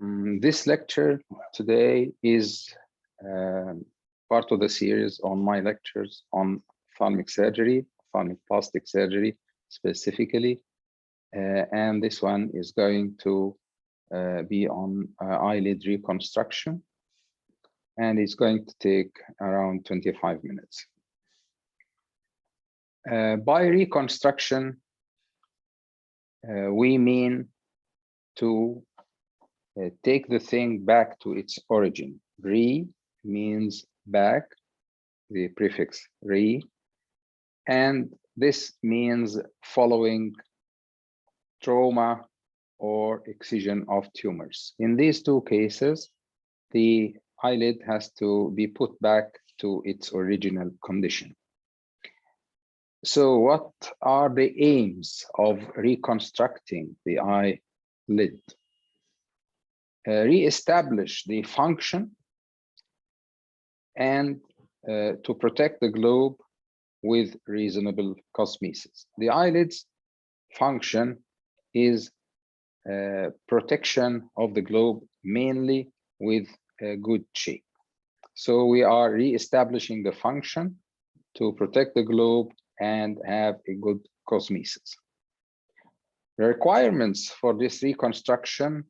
This lecture today is part of the series on my lectures on ophthalmic surgery, ophthalmic plastic surgery specifically. And this one is going to be on eyelid reconstruction. And it's going to take around 25 minutes. By reconstruction, we mean to take the thing back to its origin. Re means back, the prefix re, and this means following trauma or excision of tumors. In these two cases, the eyelid has to be put back to its original condition. So what are the aims of reconstructing the eyelid? Re-establish the function and to protect the globe with reasonable cosmesis. The eyelid's function is protection of the globe mainly with a good shape. So we are re-establishing the function to protect the globe and have a good cosmesis. The requirements for this reconstruction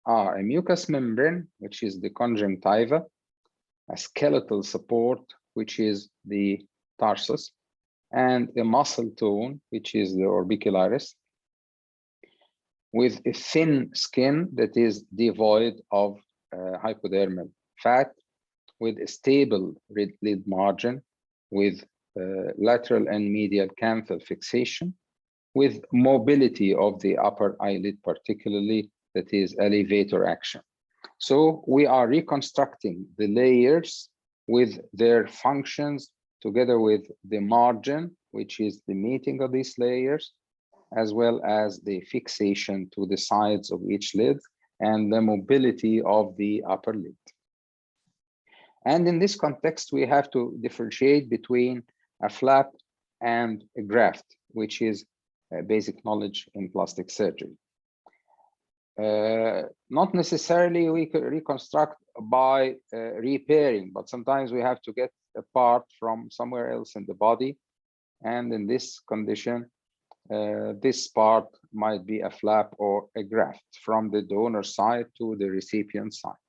are a mucous membrane, which is the conjunctiva, a skeletal support, which is the tarsus, and a muscle tone, which is the orbicularis, with a thin skin that is devoid of hypodermal fat, with a stable lid margin, with lateral and medial canthal fixation, with mobility of the upper eyelid, particularly, that is elevator action. So we are reconstructing the layers with their functions together with the margin, which is the meeting of these layers, as well as the fixation to the sides of each lid and the mobility of the upper lid. And in this context, we have to differentiate between a flap and a graft, which is basic knowledge in plastic surgery. Not necessarily we could reconstruct by repairing, but sometimes we have to get a part from somewhere else in the body. And in this condition, this part might be a flap or a graft from the donor side to the recipient side.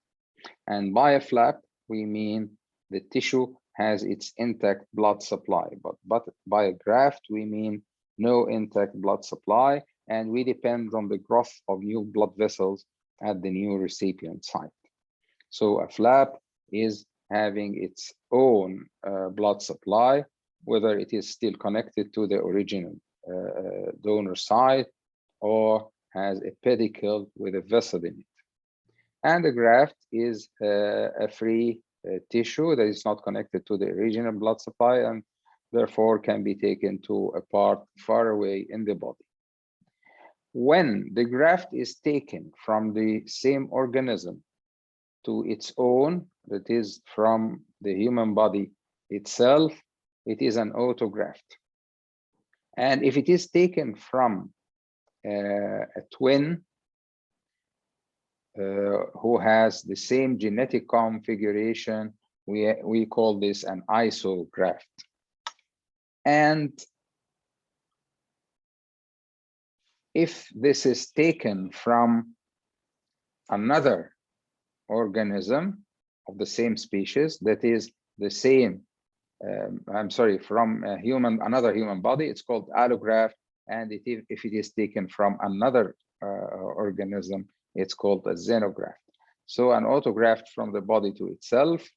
And by a flap, we mean the tissue has its intact blood supply, but by a graft, we mean no intact blood supply, and we depend on the growth of new blood vessels at the new recipient site. So a flap is having its own blood supply, whether it is still connected to the original donor site or has a pedicle with a vessel in it. And the graft is a free tissue that is not connected to the original blood supply and therefore can be taken to a part far away in the body. When the graft is taken from the same organism to its own, that is from the human body itself, it is an autograft. And if it is taken from a twin who has the same genetic configuration, we call this an isograft. And if this is taken from another organism of the same species, that is the same, from another human body, it's called allograft. And if it is taken from another organism, it's called a xenograft. So an autograft from the body to itself,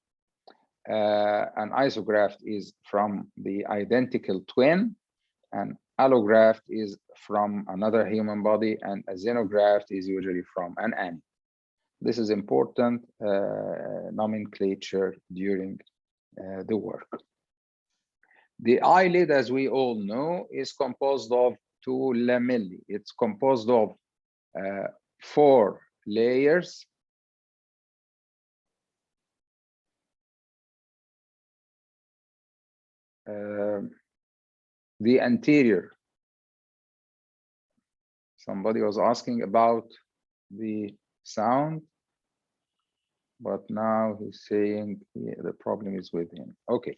an isograft is from the identical twin, an allograft is from another human body, and a xenograft is usually from an animal. This is important nomenclature during the work. The eyelid, as we all know, is composed of two lamellae. It's composed of 4 layers. The anterior. Somebody was asking about the sound. but now he's saying the problem is with him. Okay,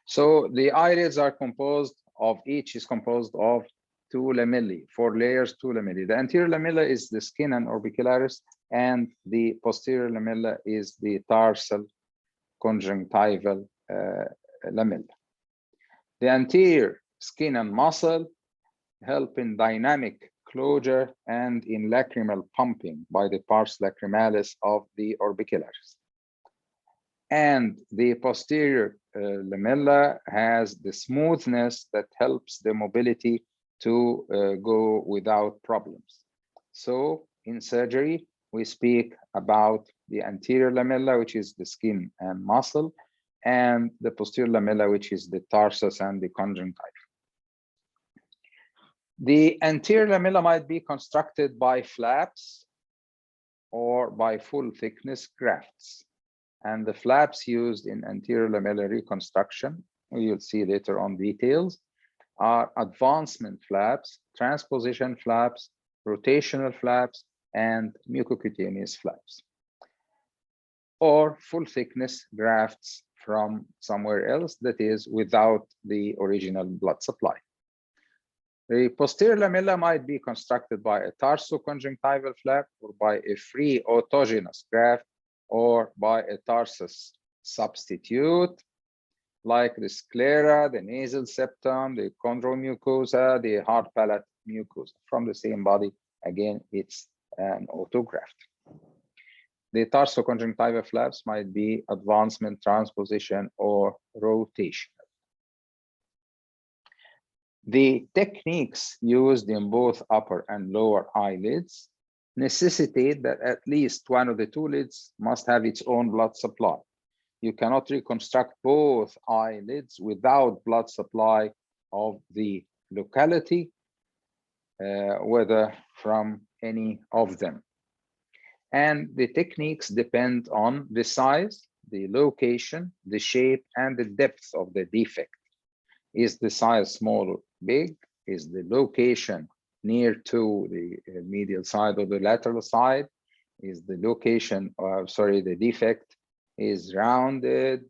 so the eyelids are composed of, each is composed of 2 lamellae, 4 layers, 2 lamellae. The anterior lamella is the skin and orbicularis, and the posterior lamella is the tarsal conjunctival lamella. The anterior skin and muscle help in dynamic closure and in lacrimal pumping by the pars lacrimalis of the orbicularis. And the posterior lamella has the smoothness that helps the mobility to go without problems. So in surgery, we speak about the anterior lamella, which is the skin and muscle, and the posterior lamella, which is the tarsus and the conjunctiva. The anterior lamella might be constructed by flaps or by full thickness grafts. And the flaps used in anterior lamellar reconstruction, you'll see later on details, are advancement flaps, transposition flaps, rotational flaps, and mucocutaneous flaps, or full thickness grafts from somewhere else, that is without the original blood supply. The posterior lamella might be constructed by a tarsoconjunctival flap or by a free autogenous graft or by a tarsus substitute, like the sclera, the nasal septum, the chondromucosa, the hard palate mucosa from the same body. Again, it's an autograft. The tarsoconjunctival flaps might be advancement, transposition, or rotation. The techniques used in both upper and lower eyelids necessitate that at least one of the 2 lids must have its own blood supply. You cannot reconstruct both eyelids without blood supply of the locality, whether from any of them. And the techniques depend on the size, the location, the shape, and the depth of the defect. Is the size small or big? Is the location near to the medial side or the lateral side? Is the location, the defect is rounded,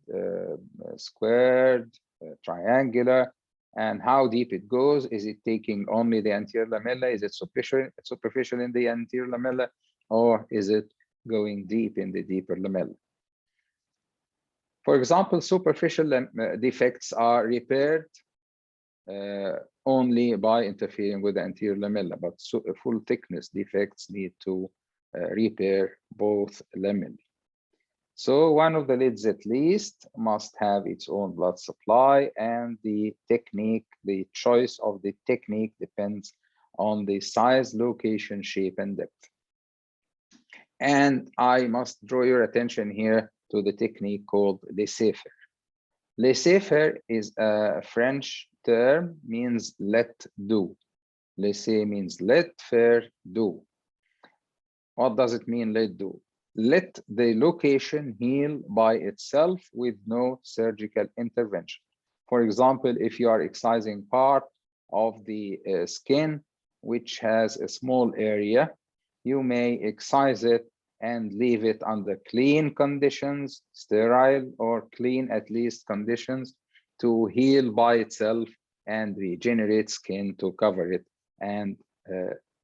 squared, triangular, and how deep it goes? Is it taking only the anterior lamella? Is it superficial in the anterior lamella, or is it going deep in the deeper lamella? For example, superficial defects are repaired only by interfering with the anterior lamella, but full thickness defects need to repair both lamellae. So one of the lids at least must have its own blood supply, and the technique, the choice of the technique depends on the size, location, shape, and depth. And I must draw your attention here to the technique called laissez-faire. Laissez-faire is a French term, means let do. Laissez means let, faire do. What does it mean, let do? Let the location heal by itself with no surgical intervention. For example, if you are excising part of the skin which has a small area, you may excise it and leave it under clean conditions, sterile or clean at least conditions, to heal by itself and regenerate skin to cover it, and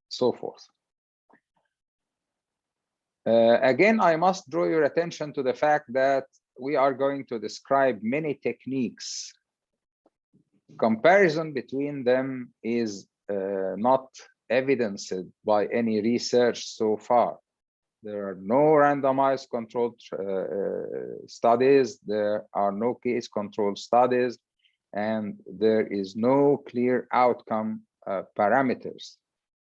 so forth. Again, I must draw your attention to the fact that we are going to describe many techniques. Comparison between them is not evidenced by any research so far. There are no randomized controlled studies, there are no case control studies, and there is no clear outcome parameters.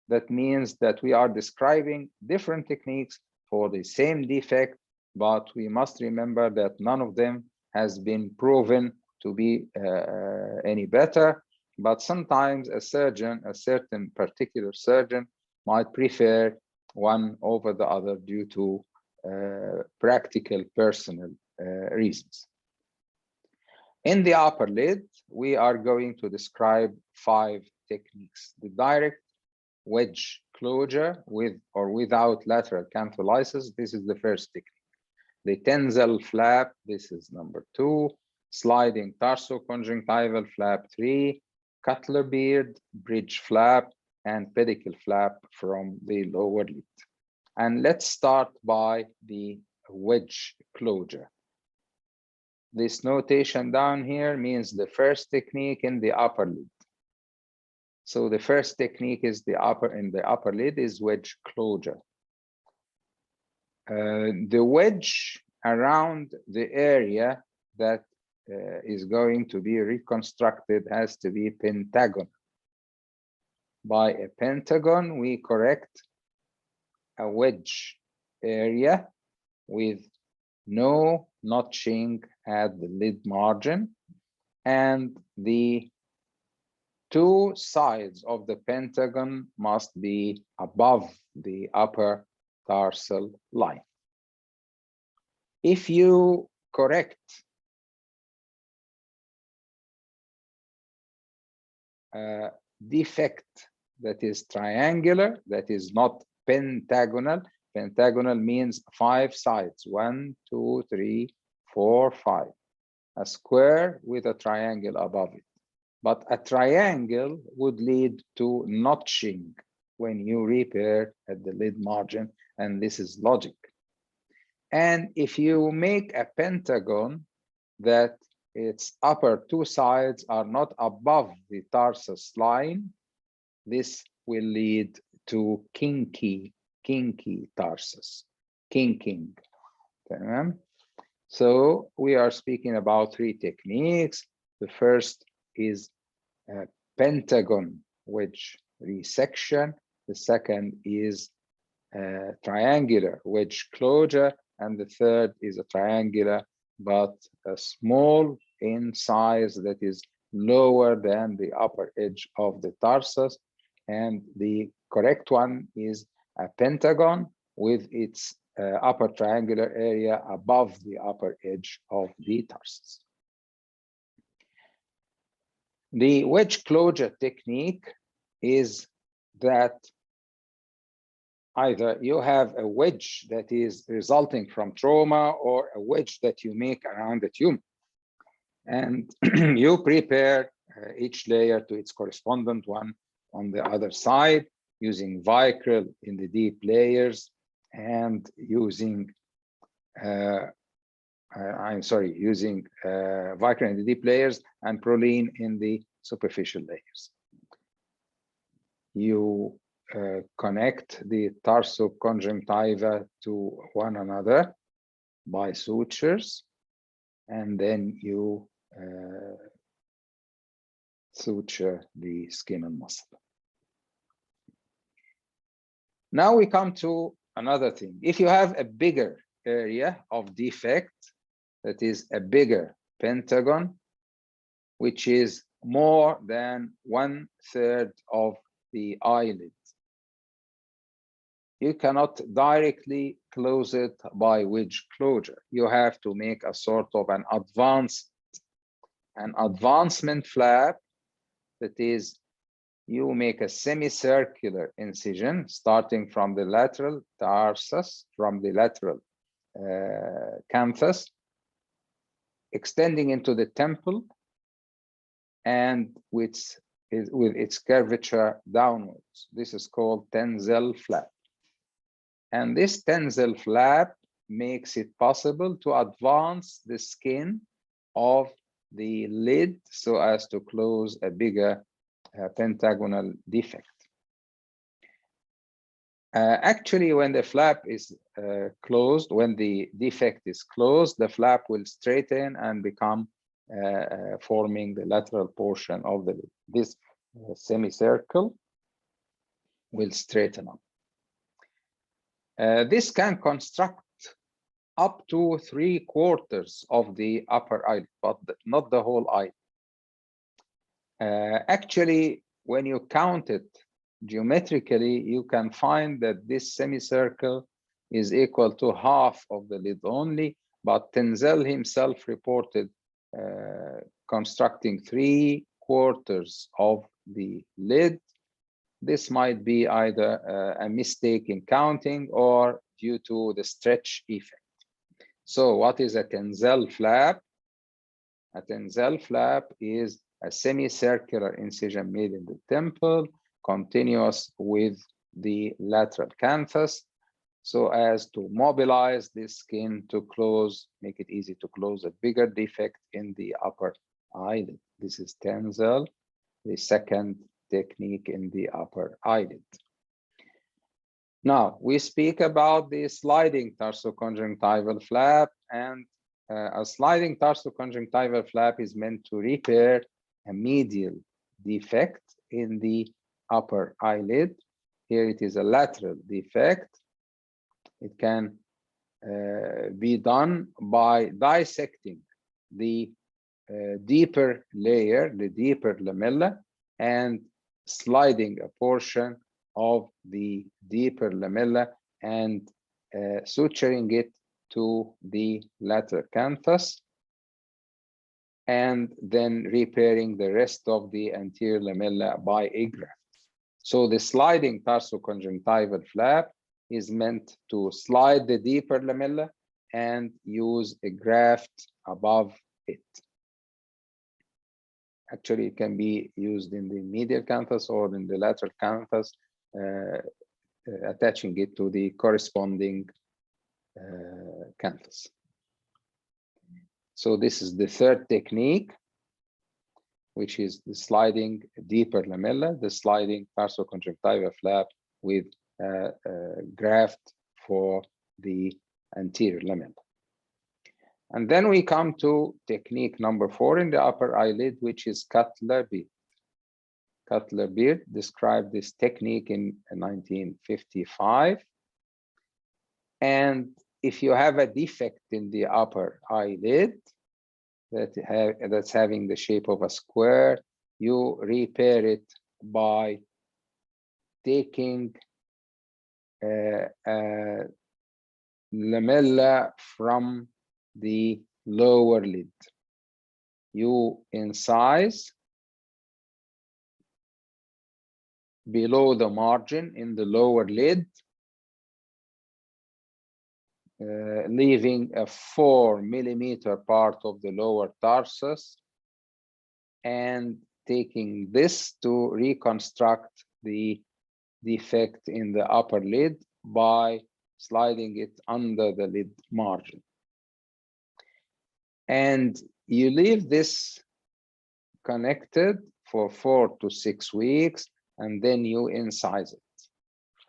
That means that we are describing different techniques for the same defect, but we must remember that none of them has been proven to be any better. But sometimes a surgeon, a certain particular surgeon, might prefer one over the other due to practical personal reasons. In the upper lid, we are going to describe 5 techniques. The direct wedge closure with or without lateral cantholysis. This is the first technique. the Tenzel flap, this is number 2, sliding tarsoconjunctival flap 3, Cutler-Beard, bridge flap, and pedicle flap from the lower lid. And let's start by the wedge closure. This notation down here means the first technique in the upper lid. So the first technique is the upper lid is wedge closure. The wedge around the area that is going to be reconstructed has to be pentagonal. By a pentagon, we correct a wedge area with no notching at the lid margin, and the 2 sides of the pentagon must be above the upper tarsal line. If you correct a defect that is triangular, that is not pentagonal, pentagonal means 5 sides, 1, 2, 3, 4, 5, a square with a triangle above it. But a triangle would lead to notching when you repair at the lid margin, and this is logic. And if you make a pentagon that its upper 2 sides are not above the tarsus line, this will lead to kinky tarsus, kinking. So we are speaking about 3 techniques. The first is a pentagon wedge resection. The second is a triangular wedge closure. And the third is a triangular, but a small in size that is lower than the upper edge of the tarsus. And the correct one is a pentagon with its upper triangular area above the upper edge of the tarsus. The wedge closure technique is that either you have a wedge that is resulting from trauma or a wedge that you make around the tumor. And you prepare each layer to its correspondent one on the other side using vicryl in the deep layers and using vicryl in the deep layers and proline in the superficial layers. You connect the tarsoconjunctiva to one another by sutures, and then you suture the skin and muscle. Now we come to another thing. If you have a bigger area of defect, that is a bigger pentagon, which is more than 1/3 of the eyelid, you cannot directly close it by wedge closure. You have to make a sort of an advancement flap, that is, you make a semicircular incision starting from the lateral tarsus, from the lateral canthus, extending into the temple, and with its curvature downwards. This is called Tenzel flap. And this Tenzel flap makes it possible to advance the skin of the lid so as to close a bigger pentagonal defect. Actually, when the flap is closed, when the defect is closed, the flap will straighten and become forming the lateral portion of the lid. This semicircle will straighten up. This can construct up to 3/4 of the upper eyelid, but not the whole eyelid. Actually, when you count it geometrically, you can find that this semicircle is equal to half of the lid only, but Tenzel himself reported constructing 3/4 of the lid. This might be either a mistake in counting or due to the stretch effect. So what is a Tenzel flap? A Tenzel flap is a semicircular incision made in the temple, continuous with the lateral canthus, so as to mobilize the skin to close, make it easy to close a bigger defect in the upper eyelid. This is Tenzel, the second technique in the upper eyelid. Now, we speak about the sliding tarsoconjunctival flap, and a sliding tarsoconjunctival flap is meant to repair a medial defect in the upper eyelid. Here it is a lateral defect. It can be done by dissecting the deeper layer, the deeper lamella, and sliding a portion of the deeper lamella and suturing it to the lateral canthus, and then repairing the rest of the anterior lamella by a graft. So the sliding tarsoconjunctival flap is meant to slide the deeper lamella and use a graft above it. Actually, it can be used in the medial canthus or in the lateral canthus, attaching it to the corresponding canthus. So this is the third technique, which is the sliding deeper lamella, the sliding tarsoconjunctival flap with graft for the anterior lamella. And then we come to technique number 4 in the upper eyelid, which is Cutler-Beard. Cutler-Beard described this technique in 1955. And if you have a defect in the upper eyelid that's having the shape of a square, you repair it by taking a lamella from the lower lid. You incise below the margin in the lower lid, leaving a 4 millimeter part of the lower tarsus, and taking this to reconstruct the defect in the upper lid by sliding it under the lid margin. And you leave this connected for 4 to 6 weeks, and then you incise it.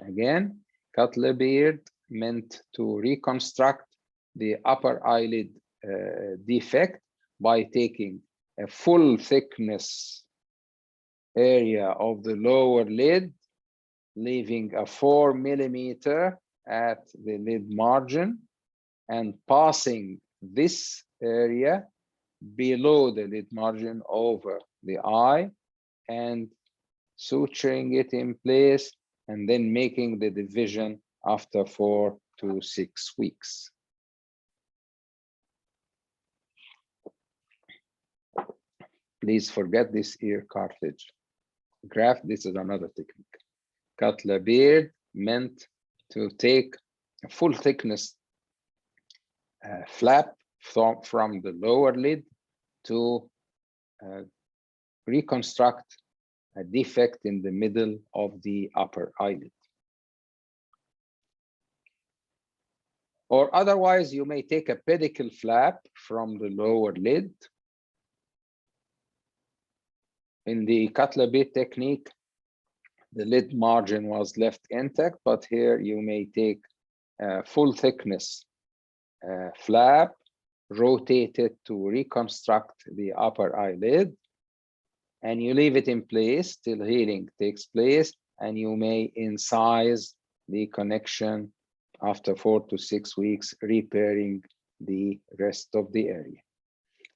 Again, Cutler-Beard meant to reconstruct the upper eyelid defect by taking a full thickness area of the lower lid, leaving a 4 millimeter at the lid margin, and passing this area below the lid margin over the eye and suturing it in place, and then making the division after 4 to 6 weeks. Please forget this ear cartilage. Graft, this is another technique. Cutler-Beard meant to take a full thickness flap from the lower lid to reconstruct a defect in the middle of the upper eyelid. Or otherwise, you may take a pedicle flap from the lower lid. In the Cutler-Beard technique, the lid margin was left intact, but here you may take a full thickness flap, rotate it to reconstruct the upper eyelid, and you leave it in place till healing takes place, and you may incise the connection after 4 to 6 weeks, repairing the rest of the area.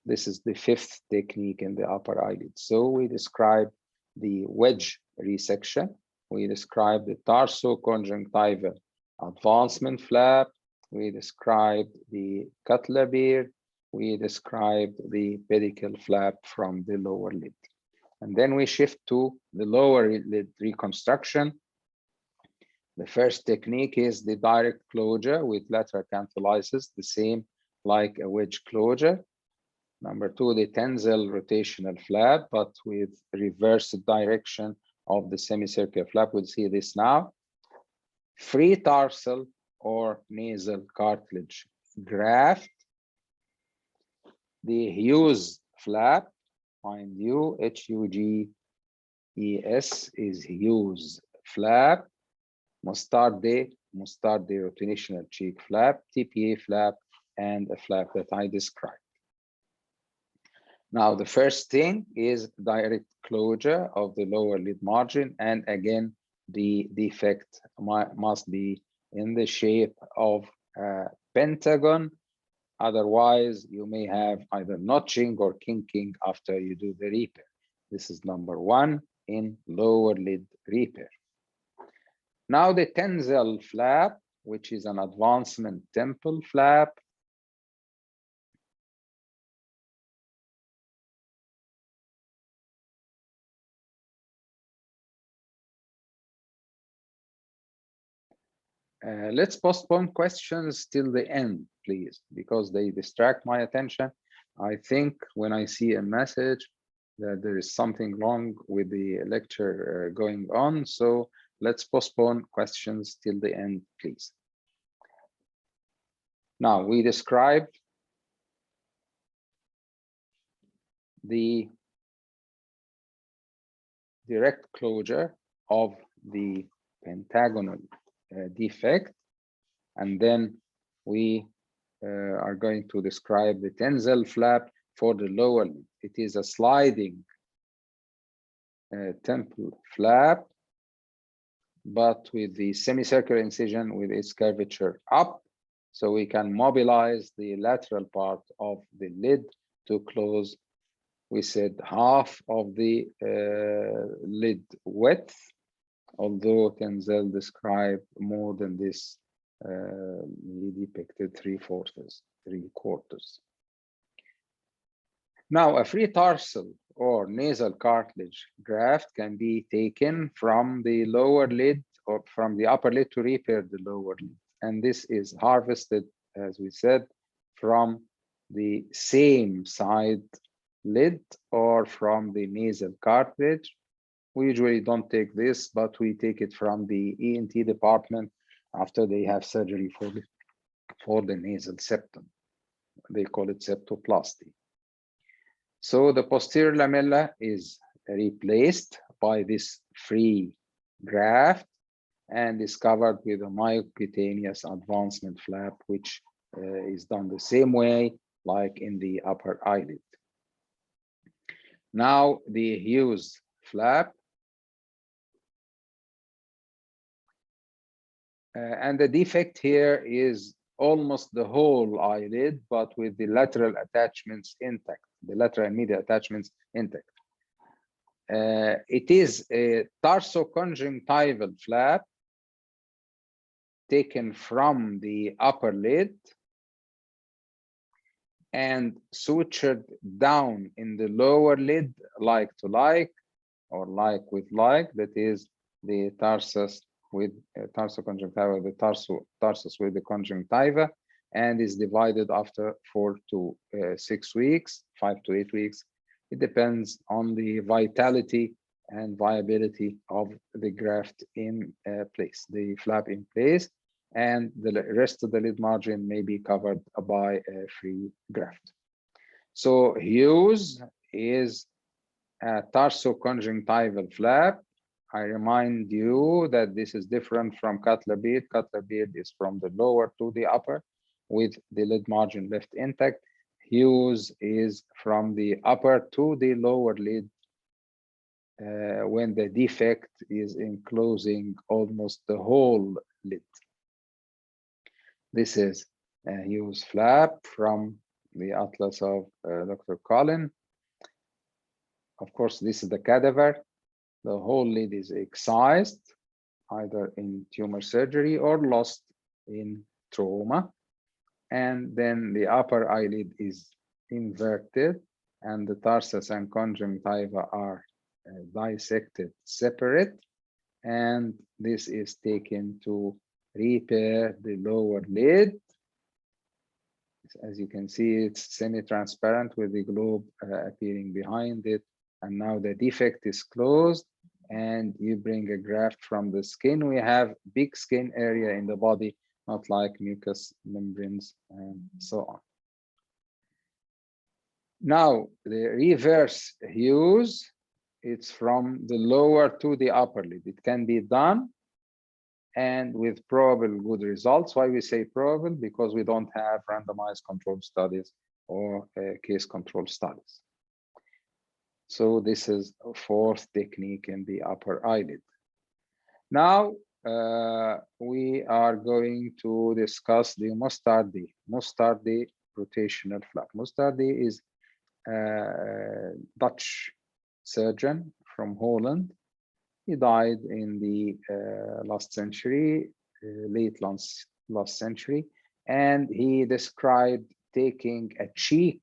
This is the 5th technique in the upper eyelid. So we described the wedge resection, we described the tarsoconjunctival advancement flap, we described the Cutler-Beard, we described the pedicle flap from the lower lid. And then we shift to the lower lid reconstruction. The first technique is the direct closure with lateral canthalysis, the same like a wedge closure. Number two, the Tenzel rotational flap, but with reverse direction of the semicircular flap. We'll see this now. Free tarsal or nasal cartilage graft. The Hughes flap, mind you, Hughes is Hughes flap. Mustarde rotational cheek flap, Tipi flap, and a flap that I described. Now, the first thing is direct closure of the lower lid margin. And again, the defect must be in the shape of a pentagon. Otherwise, you may have either notching or kinking after you do the repair. This is number one in lower lid repair. Now, the Tenzel flap, which is an advancement temple flap. Let's postpone questions till the end, please, because they distract my attention. I think when I see a message that there is something wrong with the lecture going on. So let's postpone questions till the end, please. Now, we described the direct closure of the pentagonal defect, and then we are going to describe the Tenzel flap for the lower lid. It is a sliding temple flap, but with the semicircular incision with its curvature up, so we can mobilize the lateral part of the lid to close. We said half of the lid width, although Tenzel described more than this. He depicted 3/4. Now, a free tarsal or nasal cartilage graft can be taken from the lower lid or from the upper lid to repair the lower lid. And this is harvested, as we said, from the same side lid or from the nasal cartilage. We usually don't take this, but we take it from the ENT department after they have surgery for the nasal septum. They call it septoplasty. So the posterior lamella is replaced by this free graft and is covered with a myocutaneous advancement flap, which is done the same way like in the upper eyelid. Now the Hughes flap. And the defect here is almost the whole eyelid, but with the lateral attachments intact, the lateral and medial attachments intact. It is a tarsoconjunctival flap taken from the upper lid and sutured down in the lower lid, like to like, or like with like, that is the tarsus with tarsoconjunctiva, the tarsus with the conjunctiva, and is divided after 4 to 6 weeks, 5 to 8 weeks. It depends on the vitality and viability of the graft in place, the flap in place, and the rest of the lid margin may be covered by a free graft. So Hughes is a tarsoconjunctival flap. I remind you that this is different from Cutler-Beard. Cutler-Beard is from the lower to the upper with the lid margin left intact. Hughes is from the upper to the lower lid when the defect is enclosing almost the whole lid. This is a Hughes flap from the atlas of Dr. Collin. Of course, this is the cadaver. The whole lid is excised, either in tumor surgery or lost in trauma. And then the upper eyelid is inverted and the tarsus and conjunctiva are dissected separate. And this is taken to repair the lower lid. As you can see, it's semi-transparent with the globe appearing behind it. And now the defect is closed, and you bring a graft from the skin. We have big skin area in the body, not like mucous membranes and so on. Now, the reverse Hughes, it's from the lower to the upper lid. It can be done, and with probable good results. Why we say probable? Because we don't have randomized control studies or case control studies. So this is a fourth technique in the upper eyelid. Now we are going to discuss the Mustarde rotational flap. Mustarde is a Dutch surgeon from Holland. He died in the last century, late last century, and he described taking a cheek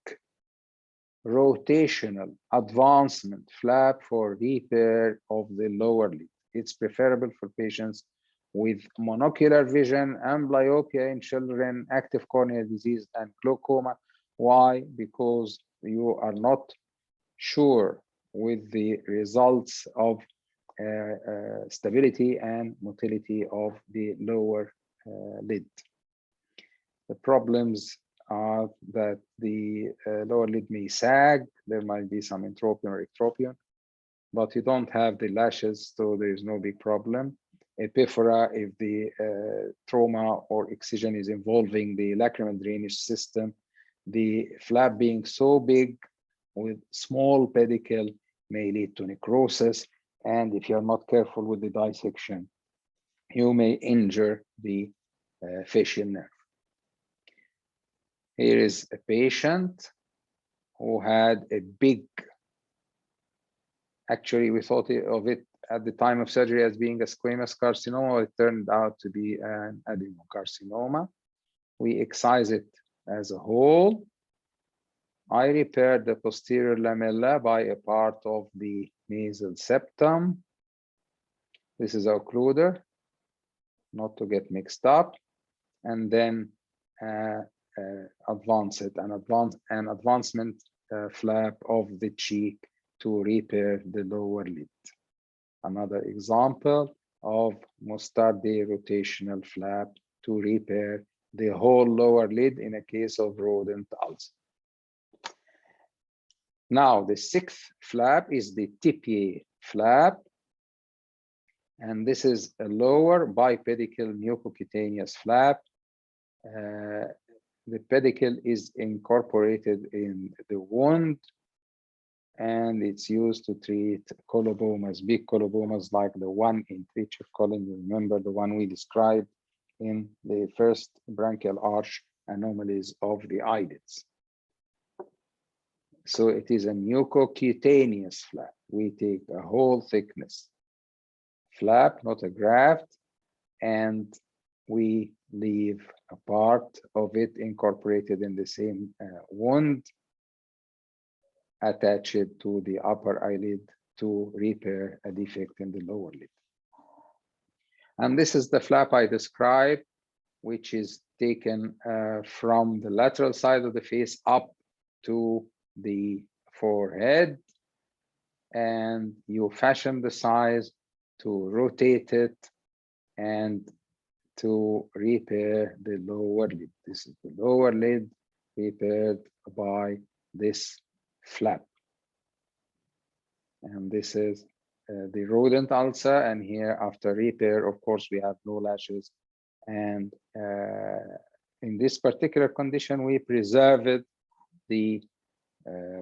rotational advancement flap for repair of the lower lid. It's preferable for patients with monocular vision, amblyopia in children, active corneal disease, and glaucoma. Why? Because you are not sure with the results of stability and motility of the lower lid. The problems are that the lower lid may sag, there might be some entropion or ectropion, but you don't have the lashes, so there is no big problem. Epiphora, if the trauma or excision is involving the lacrimal drainage system, the flap being so big with small pedicle may lead to necrosis. And if you're not careful with the dissection, you may injure the facial nerve. Here is a patient who had a big, actually we thought of it at the time of surgery as being a squamous carcinoma. It turned out to be an adenocarcinoma. We excise it as a whole. I repaired the posterior lamella by a part of the nasal septum. This is occluder, not to get mixed up, and then advance it, an advancement flap of the cheek to repair the lower lid. Another example of Mustarde rotational flap to repair the whole lower lid in a case of rodent ulcer. Now, the sixth flap is the Tipi flap. And this is a lower bipedicle mucocutaneous flap. The pedicle is incorporated in the wound, and it's used to treat colobomas, big colobomas like the one in Treacher colon. You remember the one we described in the first branchial arch anomalies of the eyelids. So it is a mucocutaneous flap. We take a whole thickness flap, not a graft, and we leave a part of it incorporated in the same wound, attach it to the upper eyelid to repair a defect in the lower lid. And this is the flap I described, which is taken from the lateral side of the face up to the forehead, and you fashion the size to rotate it and to repair the lower lid. This is the lower lid repaired by this flap. And this is the rodent ulcer, and here after repair, of course, we have no lashes. And in this particular condition, we preserved the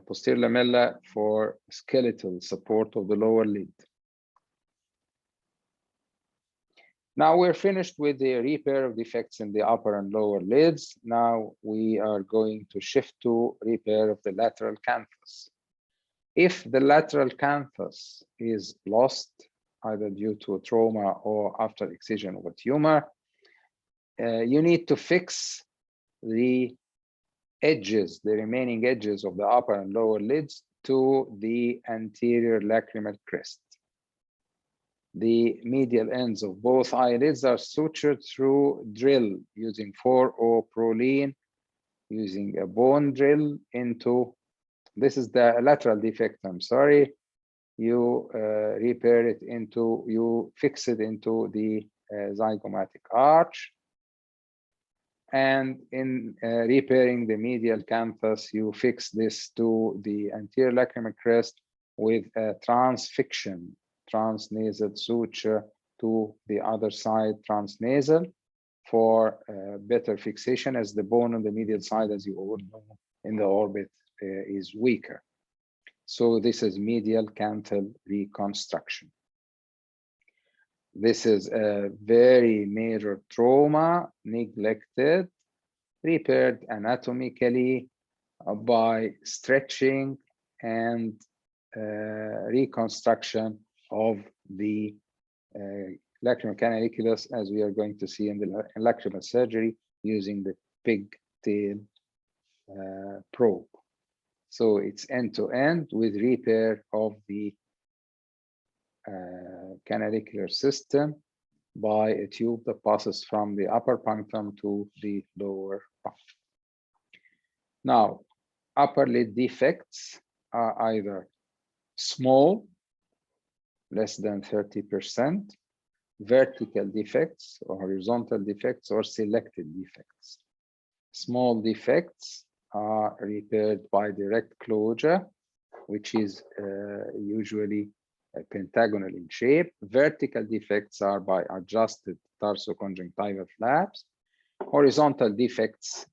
posterior lamella for skeletal support of the lower lid. Now we're finished with the repair of defects in the upper and lower lids. Now we are going to shift to repair of the lateral canthus. If the lateral canthus is lost, either due to a trauma or after excision of a tumor, you need to fix the edges, the remaining edges of the upper and lower lids to the anterior lacrimal crest. The medial ends of both eyelids are sutured through drill using 4-0 Prolene using a bone drill into, this is the lateral defect, I'm sorry. You repair it into, you fix it into the zygomatic arch. And in repairing the medial canthus, you fix this to the anterior lacrimal crest with a transfixion, transnasal suture to the other side, transnasal, for better fixation, as the bone on the medial side, as you all know, in the orbit is weaker. So this is medial canthal reconstruction. This is a very major trauma, neglected, repaired anatomically by stretching and reconstruction of the lacrimal canaliculus, as we are going to see in the lacrimal surgery using the pigtail probe. So it's end-to-end with repair of the canalicular system by a tube that passes from the upper punctum to the lower punctum. Now, upper lid defects are either small, less than 30%, vertical defects or horizontal defects, or selected defects. Small defects are repaired by direct closure, which is usually pentagonal in shape. Vertical defects are by adjusted tarsoconjunctival flaps. Horizontal defects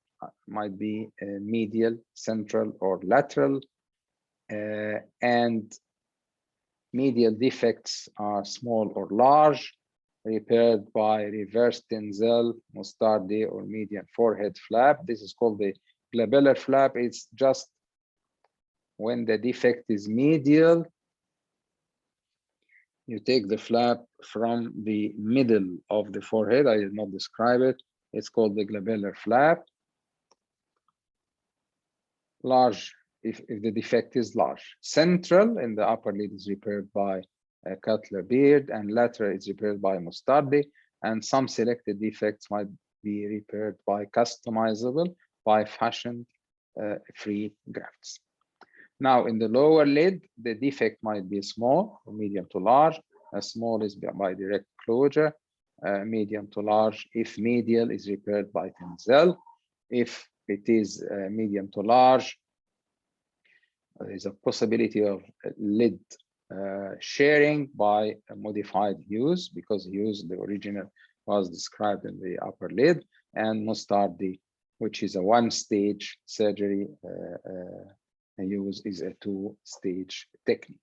might be medial, central, or lateral. And medial defects are small or large, repaired by reverse Tenzel, Mustarde, or median forehead flap. This is called the glabellar flap. It's just when the defect is medial, you take the flap from the middle of the forehead. I did not describe it. It's called the glabellar flap. Large, if the defect is large. Central in the upper lid is repaired by Cutler-Beard, and lateral is repaired by Mustarde, and some selected defects might be repaired by customizable, by fashioned free grafts. Now, in the lower lid, the defect might be small, or medium to large. Small is by direct closure, medium to large. If medial, is repaired by Tenzel. If it is medium to large, there is a possibility of lid sharing by a modified Hughes, because Hughes, the original, was described in the upper lid, and Mustarde, which is a one-stage surgery. Hughes is a two-stage technique.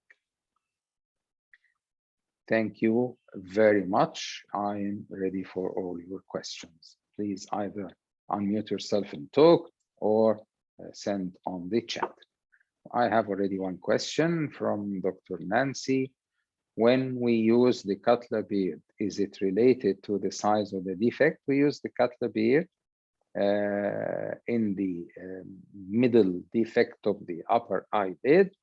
Thank you very much. I am ready for all your questions. Please either unmute yourself and talk, or send on the chat. I have already one question from Dr. Nancy. When we use the Cutler-Beard, is it related to the size of the defect? We use the Cutler-Beard in the middle defect of the upper eyelid,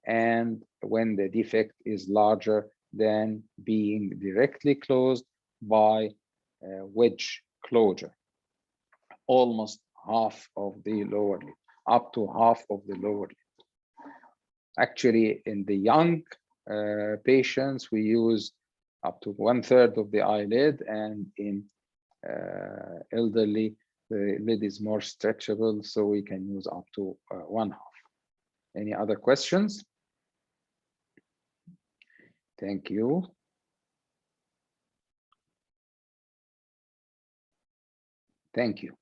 and when the defect is larger than being directly closed by wedge closure, almost half of the lower lid, up to half of the lower lid. Actually, in the young patients, we use up to 1/3 of the eyelid, and in elderly, the lid is more stretchable, so we can use up to 1/2. Any other questions? Thank you. Thank you.